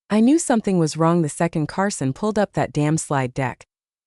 I knew something was wrong the second Carson pulled up that damn slide deck.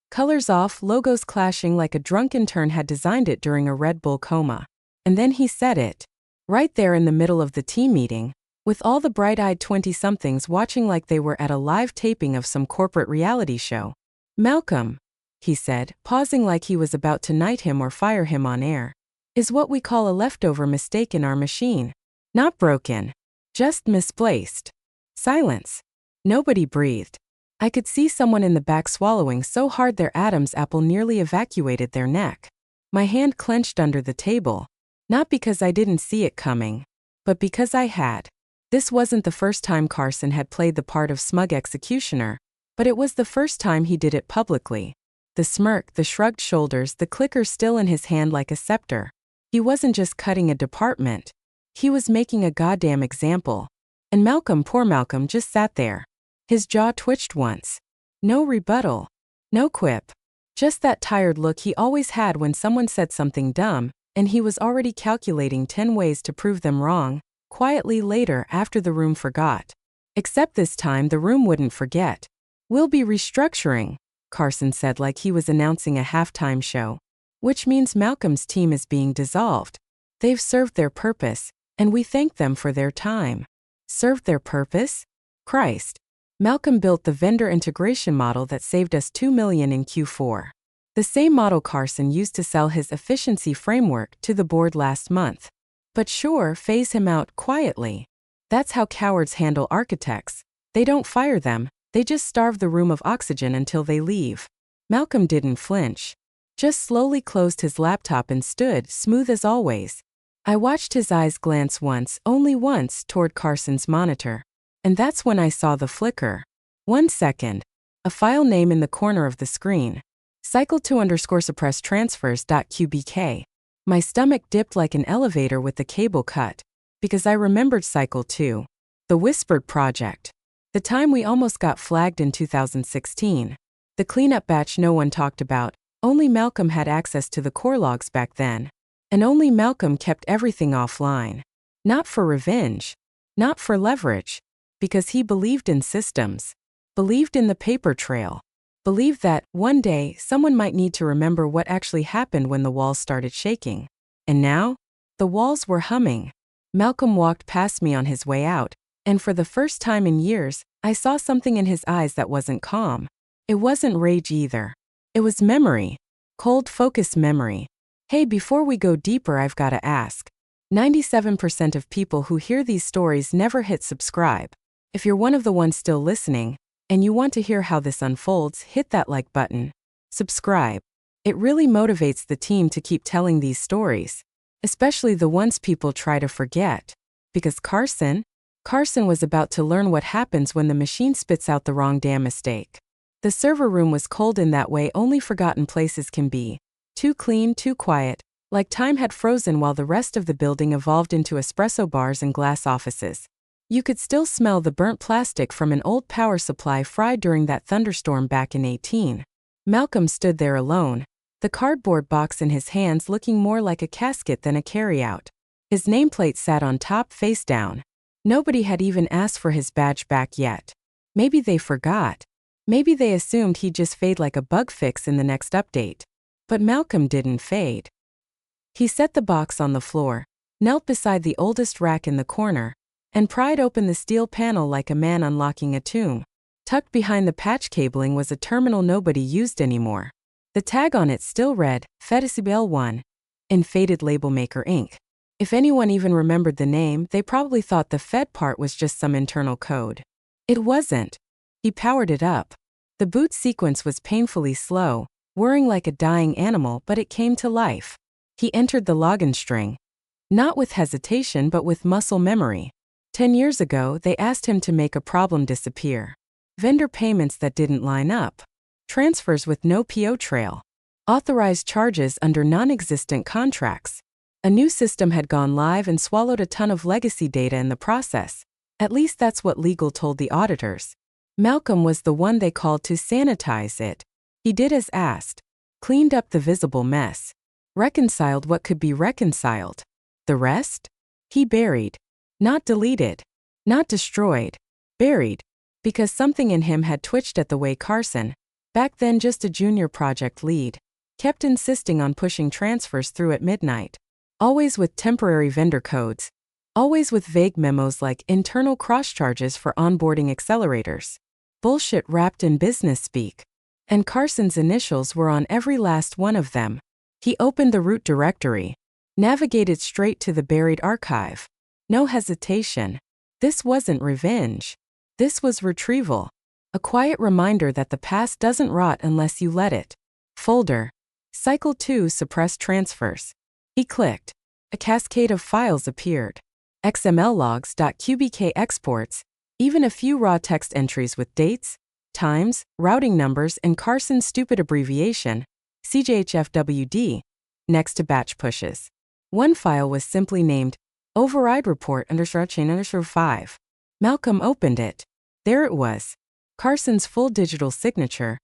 Colors off, logos clashing like a drunk intern had designed it during a Red Bull coma. And then he said it. Right there in the middle of the team meeting, with all the bright-eyed 20-somethings watching like they were at a live taping of some corporate reality show. "Malcolm," he said, pausing like he was about to knight him or fire him on air, "is what we call a leftover mistake in our machine. Not broken. Just misplaced." Silence. Nobody breathed. I could see someone in the back swallowing so hard their Adam's apple nearly evacuated their neck. My hand clenched under the table. Not because I didn't see it coming, but because I had. This wasn't the first time Carson had played the part of smug executioner, but it was the first time he did it publicly. The smirk, the shrugged shoulders, the clicker still in his hand like a scepter. He wasn't just cutting a department. He was making a goddamn example. And Malcolm, poor Malcolm, just sat there. His jaw twitched once. No rebuttal. No quip. Just that tired look he always had when someone said something dumb, and he was already calculating 10 ways to prove them wrong, quietly later after the room forgot. Except this time the room wouldn't forget. "We'll be restructuring," Carson said like he was announcing a halftime show. "Which means Malcolm's team is being dissolved. They've served their purpose, and we thank them for their time." Served their purpose? Christ. Malcolm built the vendor integration model that saved us $2 million in Q4. The same model Carson used to sell his efficiency framework to the board last month. But sure, phase him out quietly. That's how cowards handle architects. They don't fire them, they just starve the room of oxygen until they leave. Malcolm didn't flinch. Just slowly closed his laptop and stood, smooth as always. I watched his eyes glance once, only once, toward Carson's monitor. And that's when I saw the flicker. 1 second. A file name in the corner of the screen. Cycle2_suppress transfers.qbk. My stomach dipped like an elevator with the cable cut. Because I remembered Cycle 2. The Whispered Project. The time we almost got flagged in 2016. The cleanup batch no one talked about. Only Malcolm had access to the core logs back then. And only Malcolm kept everything offline. Not for revenge. Not for leverage. Because he believed in systems. Believed in the paper trail. Believed that, one day, someone might need to remember what actually happened when the walls started shaking. And now? The walls were humming. Malcolm walked past me on his way out, and for the first time in years, I saw something in his eyes that wasn't calm. It wasn't rage either. It was memory. Cold, focused memory. Hey, before we go deeper, I've gotta ask. 97% of people who hear these stories never hit subscribe. If you're one of the ones still listening, and you want to hear how this unfolds, hit that like button. Subscribe. It really motivates the team to keep telling these stories, especially the ones people try to forget. Because Carson was about to learn what happens when the machine spits out the wrong damn mistake. The server room was cold in that way only forgotten places can be. Too clean, too quiet, like time had frozen while the rest of the building evolved into espresso bars and glass offices. You could still smell the burnt plastic from an old power supply fried during that thunderstorm back in 18. Malcolm stood there alone, the cardboard box in his hands looking more like a casket than a carryout. His nameplate sat on top face down. Nobody had even asked for his badge back yet. Maybe they forgot. Maybe they assumed he'd just fade like a bug fix in the next update. But Malcolm didn't fade. He set the box on the floor, knelt beside the oldest rack in the corner, and pried open the steel panel like a man unlocking a tomb. Tucked behind the patch cabling was a terminal nobody used anymore. The tag on it still read, Fedicibel 1, in faded labelmaker ink. If anyone even remembered the name, they probably thought the Fed part was just some internal code. It wasn't. He powered it up. The boot sequence was painfully slow, whirring like a dying animal, but it came to life. He entered the login string. Not with hesitation but with muscle memory. 10 years ago, they asked him to make a problem disappear. Vendor payments that didn't line up. Transfers with no PO trail. Authorized charges under non-existent contracts. A new system had gone live and swallowed a ton of legacy data in the process. At least that's what legal told the auditors. Malcolm was the one they called to sanitize it. He did as asked. Cleaned up the visible mess. Reconciled what could be reconciled. The rest? He buried. Not deleted. Not destroyed. Buried. Because something in him had twitched at the way Carson, back then just a junior project lead, kept insisting on pushing transfers through at midnight. Always with temporary vendor codes. Always with vague memos like internal cross-charges for onboarding accelerators. Bullshit wrapped in business speak. And Carson's initials were on every last one of them. He opened the root directory. Navigated straight to the buried archive. No hesitation. This wasn't revenge. This was retrieval. A quiet reminder that the past doesn't rot unless you let it. Folder. Cycle 2 suppressed transfers. He clicked. A cascade of files appeared. XML logs.qbk exports, even a few raw text entries with dates, times, routing numbers, and Carson's stupid abbreviation, CJHFWD, next to batch pushes. One file was simply named Override Report _chain_5. Malcolm opened it. There it was. Carson's full digital signature,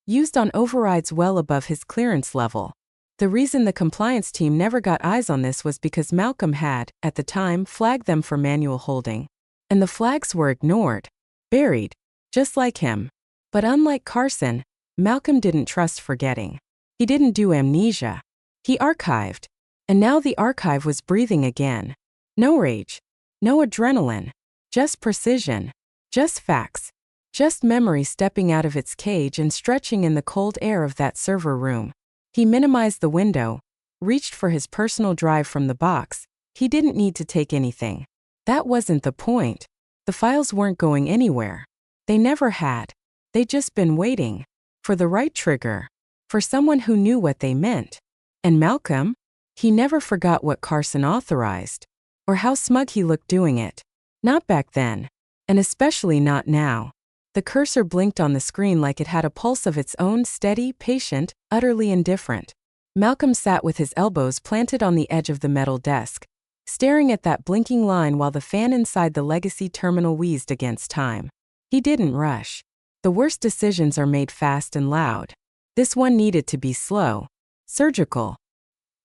used on overrides well above his clearance level. The reason the compliance team never got eyes on this was because Malcolm had, at the time, flagged them for manual holding. And the flags were ignored. Buried. Just like him. But unlike Carson, Malcolm didn't trust forgetting. He didn't do amnesia. He archived. And now the archive was breathing again. No rage. No adrenaline. Just precision. Just facts. Just memory stepping out of its cage and stretching in the cold air of that server room. He minimized the window, reached for his personal drive from the box. He didn't need to take anything. That wasn't the point. The files weren't going anywhere. They never had. They'd just been waiting. For the right trigger. For someone who knew what they meant. And Malcolm? He never forgot what Carson authorized. Or how smug he looked doing it. Not back then. And especially not now. The cursor blinked on the screen like it had a pulse of its own, steady, patient, utterly indifferent. Malcolm sat with his elbows planted on the edge of the metal desk, staring at that blinking line while the fan inside the legacy terminal wheezed against time. He didn't rush. The worst decisions are made fast and loud. This one needed to be slow. Surgical.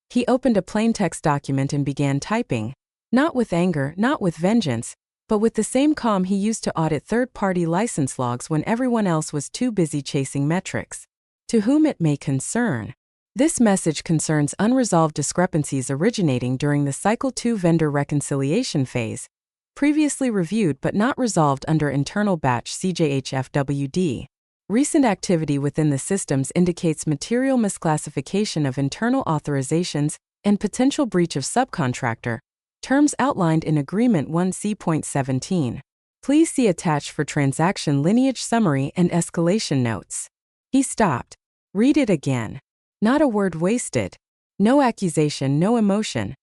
He opened a plain text document and began typing. Not with anger, not with vengeance, but with the same calm he used to audit third-party license logs when everyone else was too busy chasing metrics. To whom it may concern. This message concerns unresolved discrepancies originating during the Cycle 2 vendor reconciliation phase, previously reviewed but not resolved under internal batch CJHFWD. Recent activity within the systems indicates material misclassification of internal authorizations and potential breach of subcontractor. Terms outlined in Agreement 1C.17. Please see attached for transaction lineage summary and escalation notes. He stopped. Read it again. Not a word wasted. No accusation, no emotion.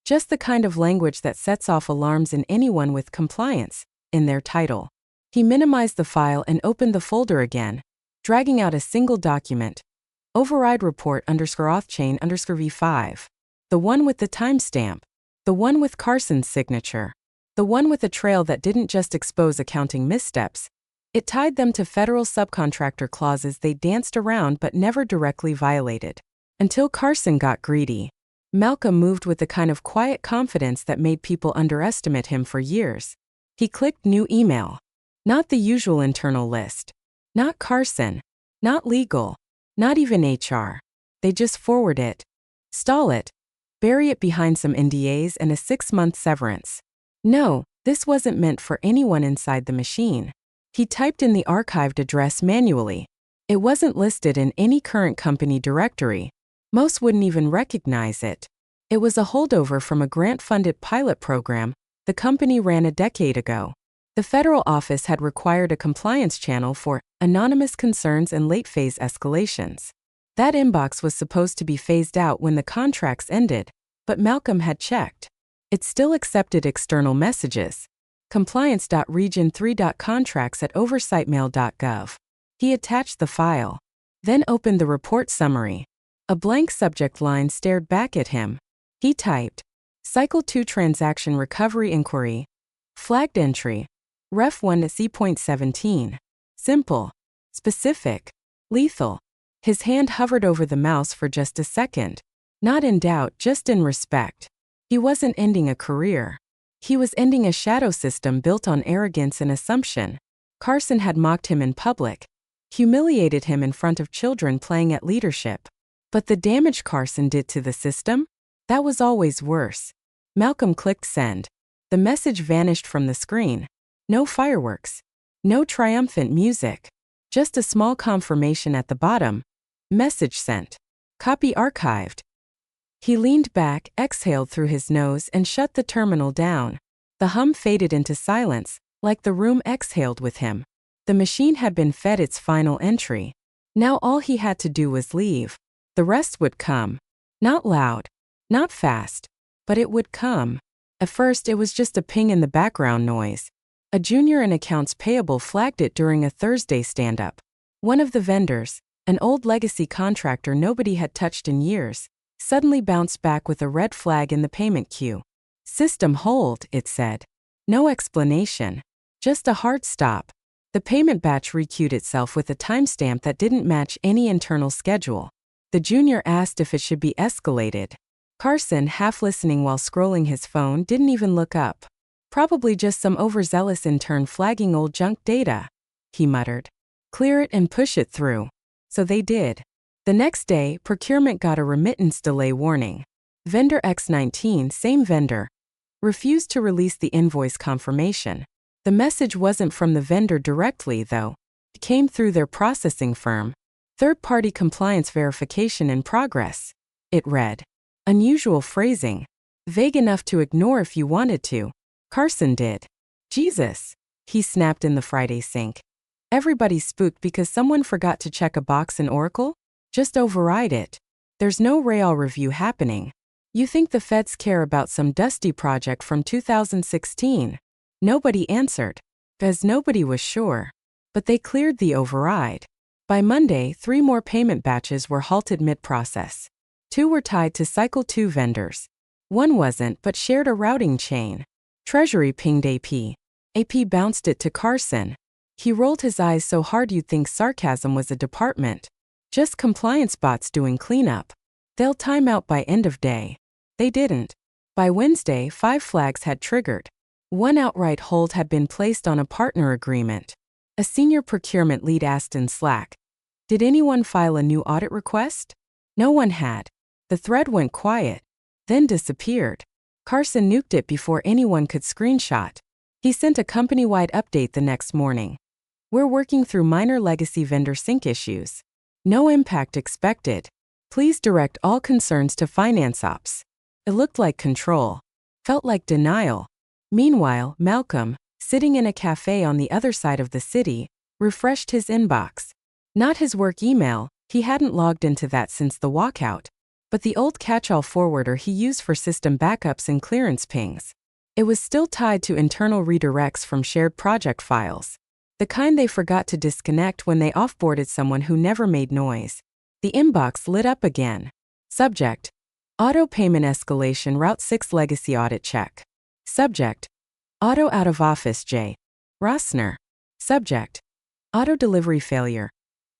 Just the kind of language that sets off alarms in anyone with compliance, in their title. He minimized the file and opened the folder again, dragging out a single document. Override Report _authchain_v5. The one with the timestamp. The one with Carson's signature. The one with a trail that didn't just expose accounting missteps. It tied them to federal subcontractor clauses they danced around but never directly violated. Until Carson got greedy. Malcolm moved with the kind of quiet confidence that made people underestimate him for years. He clicked New Email. Not the usual internal list. Not Carson. Not legal. Not even HR. They just forward it. Stall it. Bury it behind some NDAs and a 6-month severance. No, this wasn't meant for anyone inside the machine. He typed in the archived address manually. It wasn't listed in any current company directory. Most wouldn't even recognize it. It was a holdover from a grant-funded pilot program the company ran a decade ago. The federal office had required a compliance channel for anonymous concerns and late-phase escalations. That inbox was supposed to be phased out when the contracts ended, but Malcolm had checked. It still accepted external messages. compliance.region3.contracts@oversightmail.gov. He attached the file. Then opened the report summary. A blank subject line stared back at him. He typed, Cycle 2 Transaction Recovery Inquiry. Flagged entry. Ref 1C.17. Simple. Specific. Lethal. His hand hovered over the mouse for just a second. Not in doubt, just in respect. He wasn't ending a career. He was ending a shadow system built on arrogance and assumption. Carson had mocked him in public, humiliated him in front of children playing at leadership. But the damage Carson did to the system? That was always worse. Malcolm clicked send. The message vanished from the screen. No fireworks. No triumphant music. Just a small confirmation at the bottom. Message sent. Copy archived. He leaned back, exhaled through his nose, and shut the terminal down. The hum faded into silence, like the room exhaled with him. The machine had been fed its final entry. Now all he had to do was leave. The rest would come. Not loud. Not fast. But it would come. At first it was just a ping in the background noise. A junior in accounts payable flagged it during a Thursday stand-up. One of the vendors, an old legacy contractor nobody had touched in years, suddenly bounced back with a red flag in the payment queue. System hold, it said. No explanation. Just a hard stop. The payment batch requeued itself with a timestamp that didn't match any internal schedule. The junior asked if it should be escalated. Carson, half listening while scrolling his phone, didn't even look up. Probably just some overzealous intern flagging old junk data, he muttered. Clear it and push it through. So they did. The next day, procurement got a remittance delay warning. Vendor X19, same vendor, refused to release the invoice confirmation. The message wasn't from the vendor directly, though. It came through their processing firm. Third-party compliance verification in progress. It read. Unusual phrasing. Vague enough to ignore if you wanted to. Carson did. Jesus, he snapped in the Friday sync. Everybody's spooked because someone forgot to check a box in Oracle? Just override it. There's no RAL review happening. You think the feds care about some dusty project from 2016? Nobody answered, as nobody was sure. But they cleared the override. By Monday, 3 more payment batches were halted mid-process. 2 were tied to Cycle 2 vendors. 1 wasn't, but shared a routing chain. Treasury pinged AP. AP bounced it to Carson. He rolled his eyes so hard you'd think sarcasm was a department. Just compliance bots doing cleanup. They'll time out by end of day. They didn't. By Wednesday, 5 flags had triggered. 1 outright hold had been placed on a partner agreement. A senior procurement lead asked in Slack, "Did anyone file a new audit request?" No one had. The thread went quiet, then disappeared. Carson nuked it before anyone could screenshot. He sent a company-wide update the next morning. We're working through minor legacy vendor sync issues. No impact expected. Please direct all concerns to finance ops. It looked like control. Felt like denial. Meanwhile, Malcolm, sitting in a cafe on the other side of the city, refreshed his inbox. Not his work email, he hadn't logged into that since the walkout, but the old catch-all forwarder he used for system backups and clearance pings. It was still tied to internal redirects from shared project files. The kind they forgot to disconnect when they offboarded someone who never made noise. The inbox lit up again. Subject: Auto payment escalation Route 6 legacy audit check. Subject: Auto out of office J. Rossner. Subject: Auto delivery failure.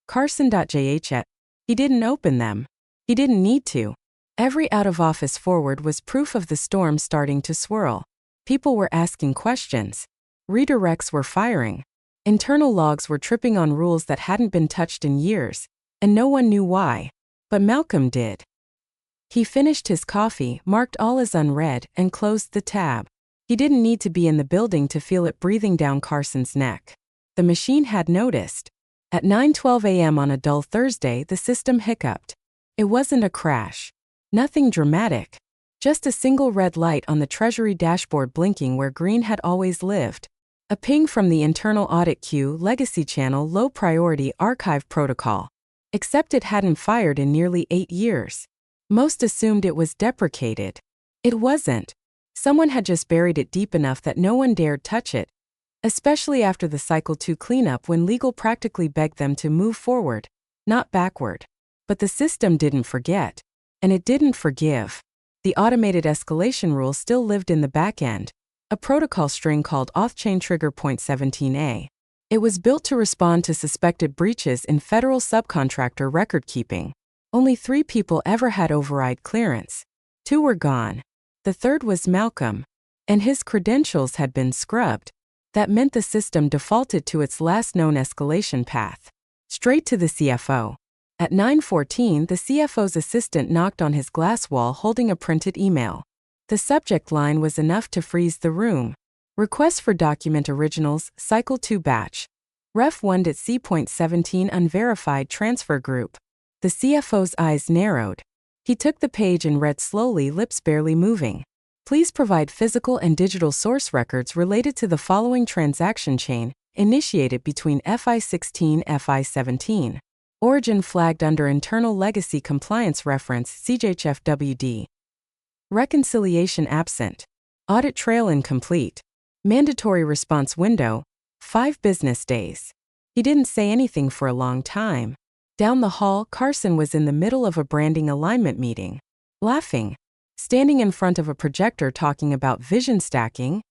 Carson.jh. He didn't open them. He didn't need to. Every out-of-office forward was proof of the storm starting to swirl. People were asking questions. Redirects were firing. Internal logs were tripping on rules that hadn't been touched in years, and no one knew why. But Malcolm did. He finished his coffee, marked all as unread, and closed the tab. He didn't need to be in the building to feel it breathing down Carson's neck. The machine had noticed. At 9:12 a.m. on a dull Thursday, the system hiccuped. It wasn't a crash. Nothing dramatic. Just a single red light on the Treasury dashboard blinking where green had always lived. A ping from the internal audit queue legacy channel low priority archive protocol. Except it hadn't fired in nearly 8 years. Most assumed it was deprecated. It wasn't. Someone had just buried it deep enough that no one dared touch it, especially after the Cycle 2 cleanup when legal practically begged them to move forward, not backward. But the system didn't forget. And it didn't forgive. The automated escalation rule still lived in the back end, a protocol string called authchain trigger .17a. It was built to respond to suspected breaches in federal subcontractor record-keeping. Only 3 people ever had override clearance. 2 were gone. The third was Malcolm. And his credentials had been scrubbed. That meant the system defaulted to its last known escalation path. Straight to the CFO. At 9:14, the CFO's assistant knocked on his glass wall holding a printed email. The subject line was enough to freeze the room. Request for document originals, Cycle 2 batch. Ref 1.c.17 unverified transfer group. The CFO's eyes narrowed. He took the page and read slowly, lips barely moving. Please provide physical and digital source records related to the following transaction chain, initiated between FI16 FI17. Origin flagged under Internal Legacy Compliance Reference CJHFWD. Reconciliation absent. Audit trail incomplete. Mandatory response window, 5 business days. He didn't say anything for a long time. Down the hall, Carson was in the middle of a branding alignment meeting. Laughing. Standing in front of a projector talking about vision stacking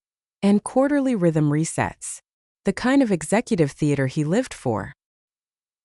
and quarterly rhythm resets. The kind of executive theater he lived for.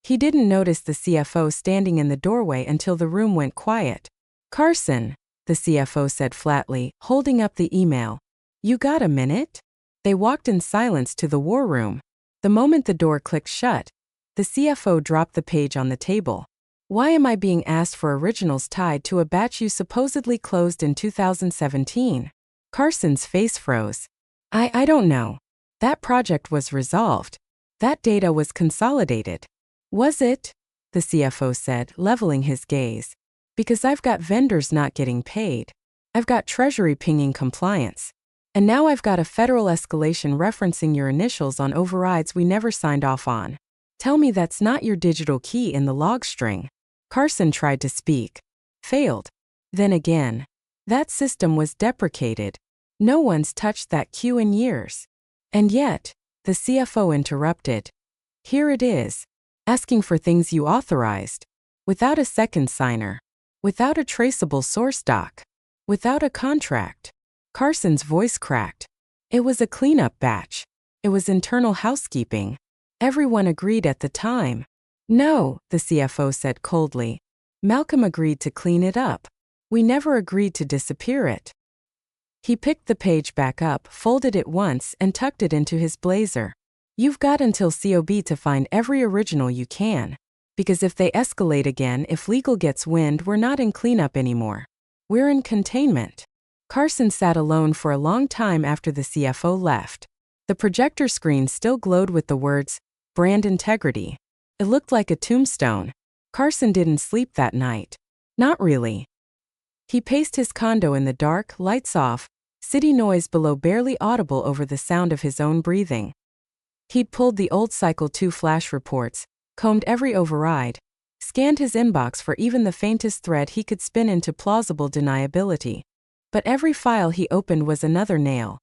He didn't notice the CFO standing in the doorway until the room went quiet. Carson, the CFO said flatly, holding up the email. You got a minute? They walked in silence to the war room. The moment the door clicked shut, the CFO dropped the page on the table. Why am I being asked for originals tied to a batch you supposedly closed in 2017? Carson's face froze. I don't know. That project was resolved. That data was consolidated. Was it? The CFO said, leveling his gaze. Because I've got vendors not getting paid. I've got Treasury pinging compliance. And now I've got a federal escalation referencing your initials on overrides we never signed off on. Tell me that's not your digital key in the log string. Carson tried to speak. Failed. Then again. That system was deprecated. No one's touched that queue in years. And yet, the CFO interrupted. Here it is. Asking for things you authorized. Without a second signer. Without a traceable source doc. Without a contract. Carson's voice cracked. It was a cleanup batch. It was internal housekeeping. Everyone agreed at the time. No, the CFO said coldly. Malcolm agreed to clean it up. We never agreed to disappear it. He picked the page back up, folded it once, and tucked it into his blazer. You've got until COB to find every original you can. Because if they escalate again, if legal gets wind, we're not in cleanup anymore. We're in containment. Carson sat alone for a long time after the CFO left. The projector screen still glowed with the words, brand integrity. It looked like a tombstone. Carson didn't sleep that night. Not really. He paced his condo in the dark, lights off, city noise below barely audible over the sound of his own breathing. He'd pulled the old Cycle 2 flash reports, combed every override, scanned his inbox for even the faintest thread he could spin into plausible deniability. But every file he opened was another nail.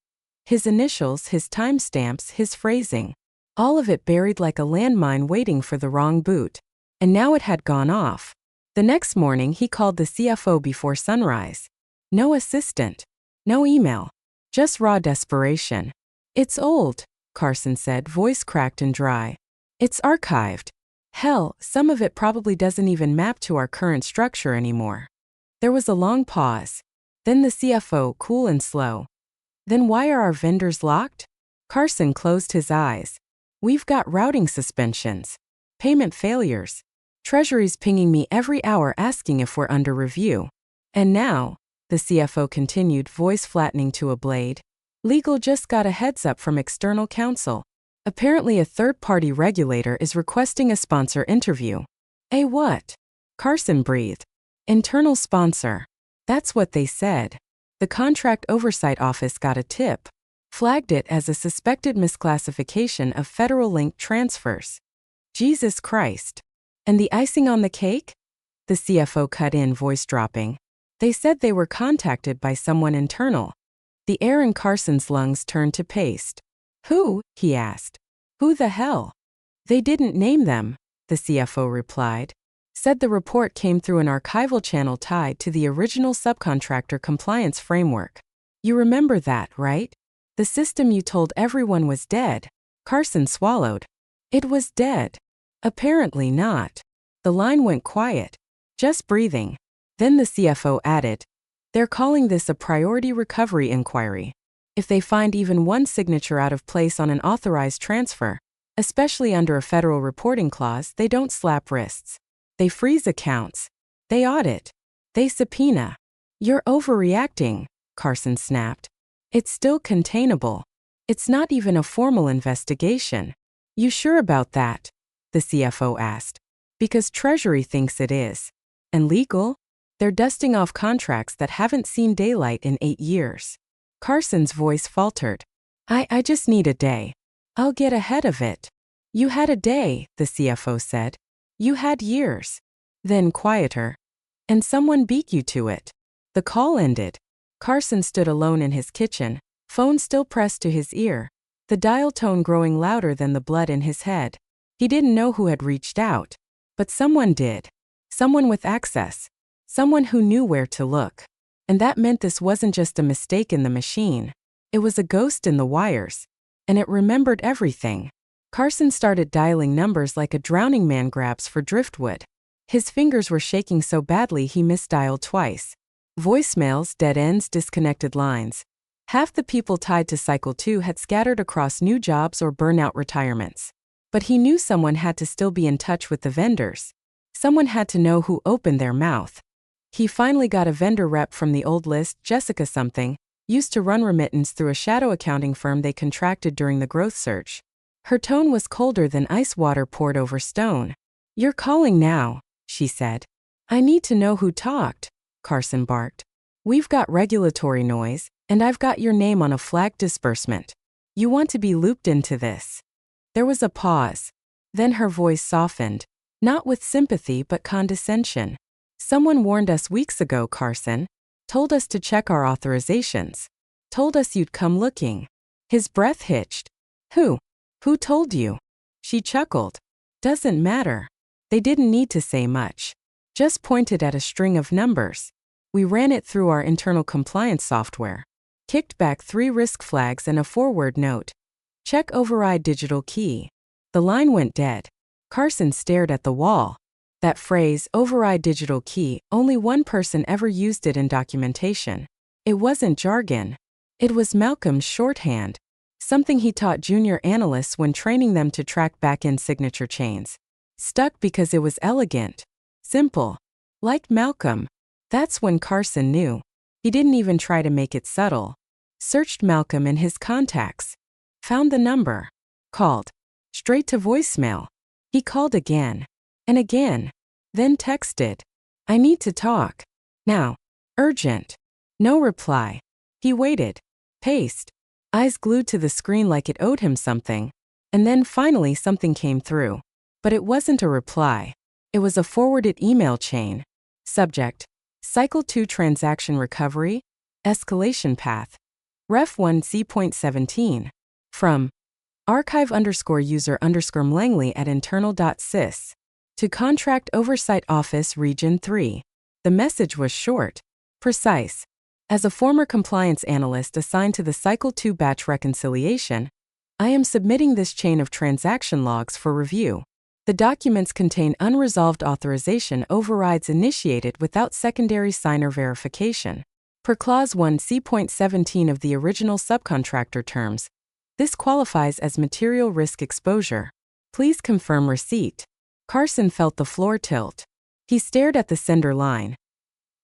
His initials, his timestamps, his phrasing. All of it buried like a landmine waiting for the wrong boot. And now it had gone off. The next morning he called the CFO before sunrise. No assistant. No email. Just raw desperation. It's old, Carson said, voice cracked and dry. It's archived. Hell, some of it probably doesn't even map to our current structure anymore. There was a long pause. Then the CFO, cool and slow. Then why are our vendors locked? Carson closed his eyes. We've got routing suspensions. Payment failures. Treasury's pinging me every hour asking if we're under review. And now, the CFO continued, voice flattening to a blade, legal just got a heads up from external counsel. Apparently a third-party regulator is requesting a sponsor interview. A what? Carson breathed. Internal sponsor. That's what they said. The Contract Oversight Office got a tip. Flagged it as a suspected misclassification of federal link transfers. Jesus Christ. And the icing on the cake? The CFO cut in, voice dropping. They said they were contacted by someone internal. The air in Carson's lungs turned to paste. Who? He asked. Who the hell? They didn't name them, the CFO replied. Said the report came through an archival channel tied to the original subcontractor compliance framework. You remember that, right? The system you told everyone was dead. Carson swallowed. It was dead. Apparently not. The line went quiet. Just breathing. Then the CFO added, they're calling this a priority recovery inquiry. If they find even one signature out of place on an authorized transfer, especially under a federal reporting clause, they don't slap wrists. They freeze accounts. They audit. They subpoena. You're overreacting, Carson snapped. It's still containable. It's not even a formal investigation. You sure about that? The CFO asked. Because Treasury thinks it is. And legal? They're dusting off contracts that haven't seen daylight in 8 years. Carson's voice faltered. I just need a day. I'll get ahead of it. You had a day, the CFO said. You had years. Then quieter. And someone beat you to it. The call ended. Carson stood alone in his kitchen, phone still pressed to his ear, the dial tone growing louder than the blood in his head. He didn't know who had reached out. But someone did. Someone with access. Someone who knew where to look. And that meant this wasn't just a mistake in the machine. It was a ghost in the wires. And it remembered everything. Carson started dialing numbers like a drowning man grabs for driftwood. His fingers were shaking so badly he misdialed twice. Voicemails, dead ends, disconnected lines. Half the people tied to Cycle 2 had scattered across new jobs or burnout retirements. But he knew someone had to still be in touch with the vendors. Someone had to know who opened their mouth. He finally got a vendor rep from the old list, Jessica something, used to run remittance through a shadow accounting firm they contracted during the growth surge. Her tone was colder than ice water poured over stone. You're calling now, she said. I need to know who talked, Carson barked. We've got regulatory noise, and I've got your name on a flagged disbursement. You want to be looped into this. There was a pause. Then her voice softened, not with sympathy but condescension. Someone warned us weeks ago, Carson. Told us to check our authorizations. Told us you'd come looking. His breath hitched. Who? Who told you? She chuckled. Doesn't matter. They didn't need to say much. Just pointed at a string of numbers. We ran it through our internal compliance software. Kicked back 3 risk flags and a forward note. Check override digital key. The line went dead. Carson stared at the wall. That phrase, override digital key, only one person ever used it in documentation. It wasn't jargon. It was Malcolm's shorthand. Something he taught junior analysts when training them to track back-end signature chains. Stuck because it was elegant. Simple. Like Malcolm. That's when Carson knew. He didn't even try to make it subtle. Searched Malcolm in his contacts. Found the number. Called. Straight to voicemail. He called again. And again. Then texted. I need to talk. Now. Urgent. No reply. He waited. Paced. Eyes glued to the screen like it owed him something. And then finally something came through. But it wasn't a reply. It was a forwarded email chain. Subject. Cycle 2 transaction recovery. Escalation path. Ref 1C.17. From archive_user_mlangley at internal.sys. To Contract Oversight Office Region 3. The message was short, precise. As a former compliance analyst assigned to the Cycle 2 batch reconciliation, I am submitting this chain of transaction logs for review. The documents contain unresolved authorization overrides initiated without secondary signer verification. Per Clause 1C.17 of the original subcontractor terms, this qualifies as material risk exposure. Please confirm receipt. Carson felt the floor tilt. He stared at the sender line.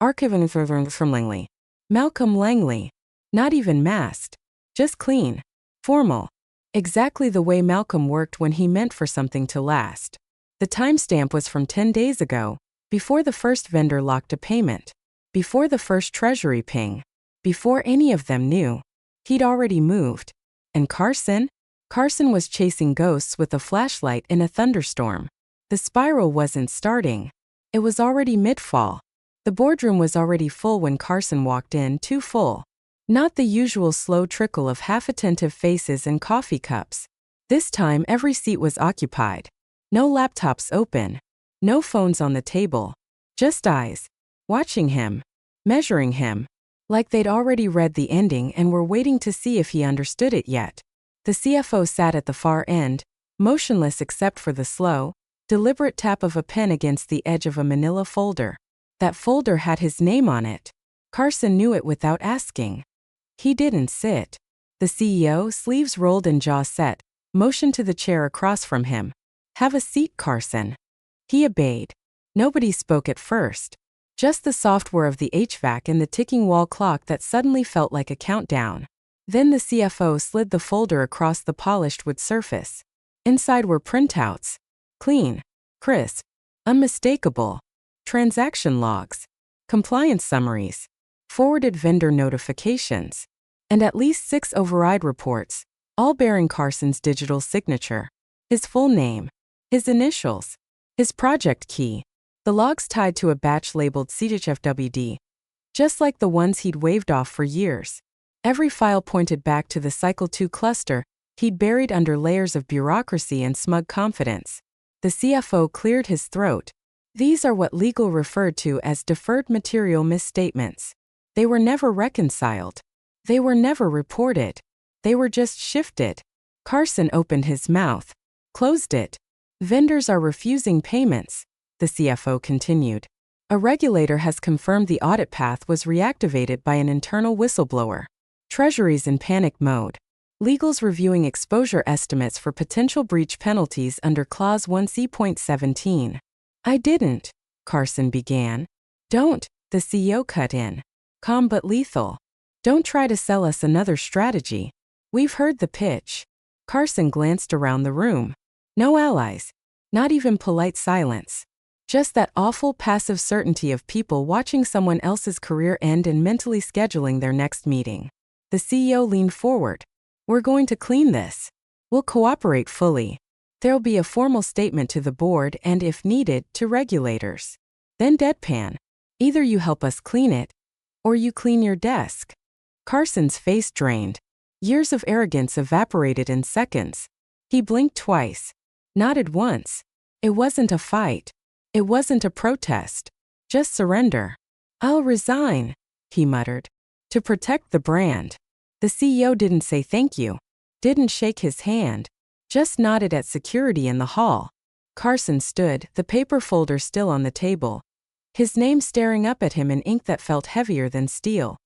Archiving from Langley. Malcolm Langley. Not even masked. Just clean. Formal. Exactly the way Malcolm worked when he meant for something to last. The timestamp was from 10 days ago, before the first vendor locked a payment. Before the first treasury ping. Before any of them knew. He'd already moved. And Carson? Carson was chasing ghosts with a flashlight in a thunderstorm. The spiral wasn't starting. It was already mid-fall. The boardroom was already full when Carson walked in, too full. Not the usual slow trickle of half-attentive faces and coffee cups. This time every seat was occupied. No laptops open. No phones on the table. Just eyes. Watching him. Measuring him. Like they'd already read the ending and were waiting to see if he understood it yet. The CFO sat at the far end, motionless except for the slow, deliberate tap of a pen against the edge of a manila folder. That folder had his name on it. Carson knew it without asking. He didn't sit. The CEO, sleeves rolled and jaw set, motioned to the chair across from him. "Have a seat, Carson." He obeyed. Nobody spoke at first. Just the soft whir of the HVAC and the ticking wall clock that suddenly felt like a countdown. Then the CFO slid the folder across the polished wood surface. Inside were printouts. Clean, crisp, unmistakable. Transaction logs, compliance summaries, forwarded vendor notifications, and at least 6 override reports, all bearing Carson's digital signature. His full name, his initials, his project key. The logs tied to a batch labeled CHFWD, just like the ones he'd waved off for years. Every file pointed back to the Cycle 2 cluster he'd buried under layers of bureaucracy and smug confidence. The CFO cleared his throat. These are what legal referred to as deferred material misstatements. They were never reconciled. They were never reported. They were just shifted. Carson opened his mouth, closed it. Vendors are refusing payments, the CFO continued. A regulator has confirmed the audit path was reactivated by an internal whistleblower. Treasury's in panic mode. Legal's reviewing exposure estimates for potential breach penalties under Clause 1C.17. "I didn't," Carson began. "Don't," the CEO cut in. "Calm but lethal. Don't try to sell us another strategy. We've heard the pitch." Carson glanced around the room. No allies. Not even polite silence. Just that awful passive certainty of people watching someone else's career end and mentally scheduling their next meeting. The CEO leaned forward. "We're going to clean this. We'll cooperate fully. There'll be a formal statement to the board and, if needed, to regulators." Then deadpan. "Either you help us clean it, or you clean your desk." Carson's face drained. Years of arrogance evaporated in seconds. He blinked twice. Nodded once. It wasn't a fight. It wasn't a protest. Just surrender. "I'll resign," he muttered. "To protect the brand." The CEO didn't say thank you. Didn't shake his hand. Just nodded at security in the hall. Carson stood, the paper folder still on the table. His name staring up at him in ink that felt heavier than steel.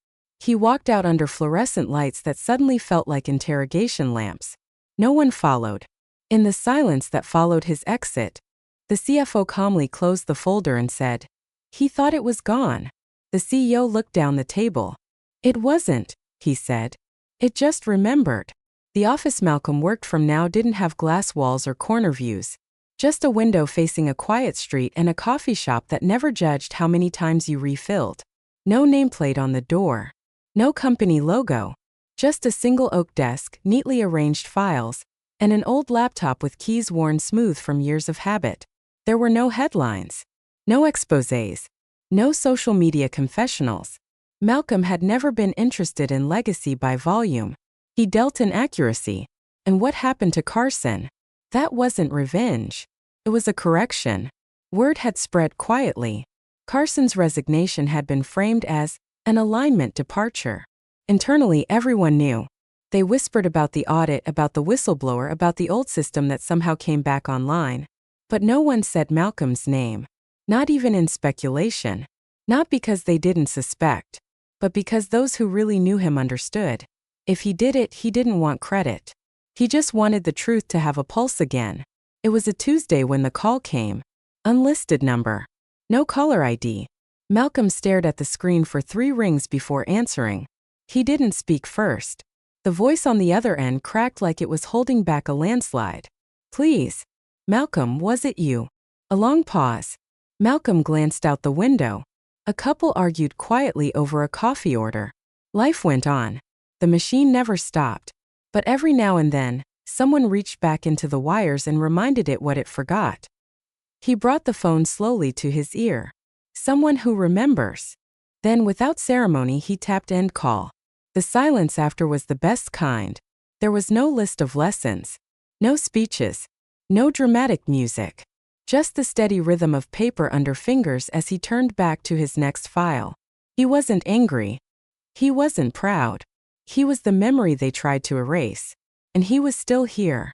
He walked out under fluorescent lights that suddenly felt like interrogation lamps. No one followed. In the silence that followed his exit, the CFO calmly closed the folder and said, "He thought it was gone." The CEO looked down the table. "It wasn't," he said. "It just remembered." The office Malcolm worked from now didn't have glass walls or corner views. Just a window facing a quiet street and a coffee shop that never judged how many times you refilled. No nameplate on the door. No company logo. Just a single oak desk, neatly arranged files, and an old laptop with keys worn smooth from years of habit. There were no headlines. No exposés. No social media confessionals. Malcolm had never been interested in legacy by volume. He dealt in accuracy. And what happened to Carson? That wasn't revenge. It was a correction. Word had spread quietly. Carson's resignation had been framed as an alignment departure. Internally, everyone knew. They whispered about the audit, about the whistleblower, about the old system that somehow came back online. But no one said Malcolm's name. Not even in speculation. Not because they didn't suspect, but because those who really knew him understood. If he did it, he didn't want credit. He just wanted the truth to have a pulse again. It was a Tuesday when the call came. Unlisted number. No caller ID. Malcolm stared at the screen for 3 rings before answering. He didn't speak first. The voice on the other end cracked like it was holding back a landslide. "Please. Malcolm, was it you?" A long pause. Malcolm glanced out the window. A couple argued quietly over a coffee order. Life went on. The machine never stopped. But every now and then, someone reached back into the wires and reminded it what it forgot. He brought the phone slowly to his ear. Someone who remembers. Then, without ceremony, he tapped end call. The silence after was the best kind. There was no list of lessons. No speeches. No dramatic music. Just the steady rhythm of paper under fingers as he turned back to his next file. He wasn't angry. He wasn't proud. He was the memory they tried to erase. And he was still here.